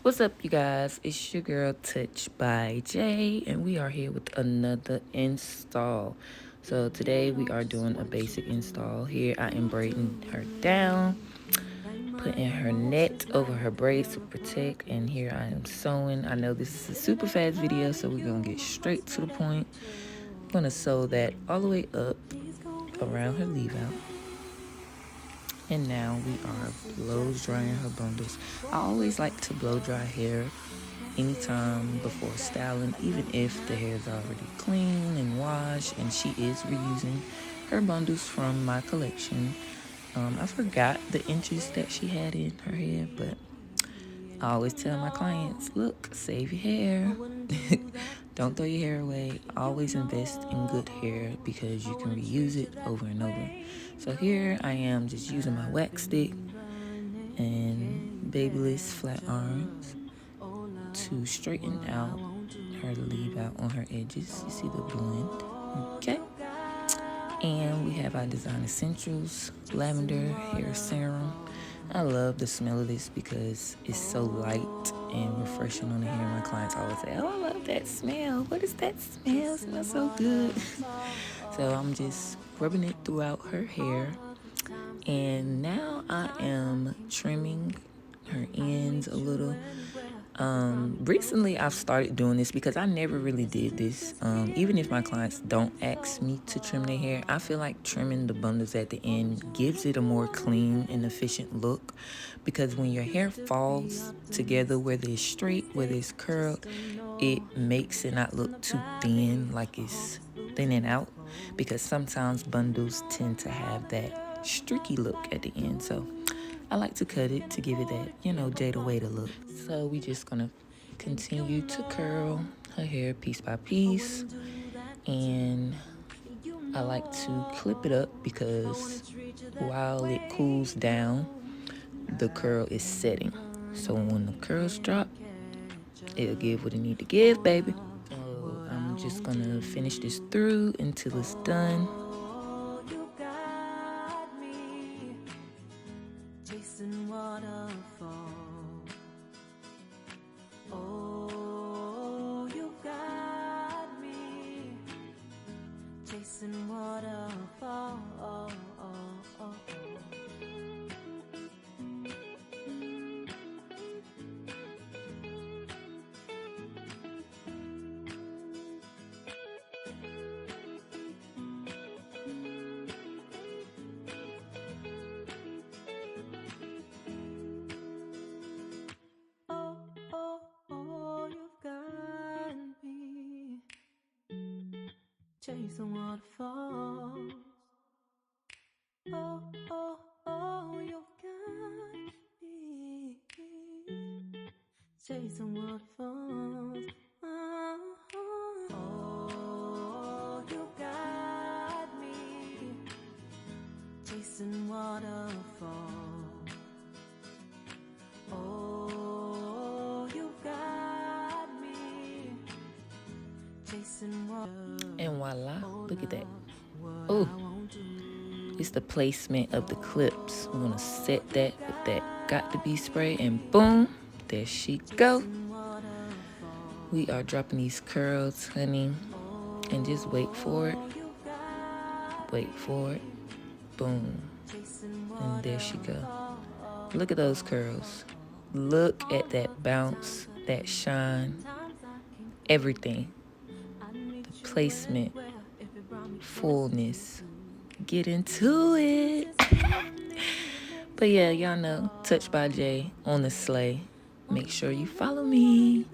What's up, you guys? It's your girl Touch by Jay, and we are here with another install. So today we are doing a basic install. Here I am braiding her down, putting her net over her braids to protect, and here I am sewing. I know this is a super fast video, so we're gonna get straight to the point. I'm gonna sew that all the way up around her leave out. And now we are blow drying her bundles. I always like to blow dry hair anytime before styling, even if the hair is already clean and washed, and she is reusing her bundles from my collection. I forgot the inches that she had in her hair, but I always tell my clients, look, save your hair. Don't throw your hair away. Always invest in good hair because you can reuse it over and over. So here I am just using my wax stick and Babyliss flat irons to straighten out her leave out on her edges. You see the blend, okay? And we have our Design Essentials Lavender Hair Serum. I love the smell of this because it's so light and refreshing on the hair. My clients always say, oh, I love that smell. What is that smell? It smells so good. So I'm just rubbing it throughout her hair. And now I am trimming her ends a little. Recently I've started doing this because I never really did this. Even if my clients don't ask me to trim their hair, I feel like trimming the bundles at the end gives it a more clean and efficient look, because when your hair falls together, whether it's straight, whether it's curled, it makes it not look too thin, like it's thinning out, because sometimes bundles tend to have that streaky look at the end. So I like to cut it to give it that, Jada Waiter look. So we just gonna continue to curl her hair piece by piece. And I like to clip it up because while it cools down, the curl is setting. So when the curls drop, it'll give what it need to give, baby. So I'm just gonna finish this through until it's done. Chasing waterfall. Oh, you got me chasing waterfall. Chasing waterfalls. Oh, you got me. Chasing waterfalls. Oh, you got me. Chasing waterfalls. Oh, you got me. Chasing waterfalls. And voila, look at that. Oh, it's the placement of the clips. We're gonna set that with that Got To Be spray, and boom, there she go. We are dropping these curls, honey, and just wait for it. Wait for it. Boom. And there she go. Look at those curls. Look at that bounce, that shine, everything. The placement, fullness. Get into it. But yeah, y'all know, Touch by Jay on the sleigh. Make sure you follow me.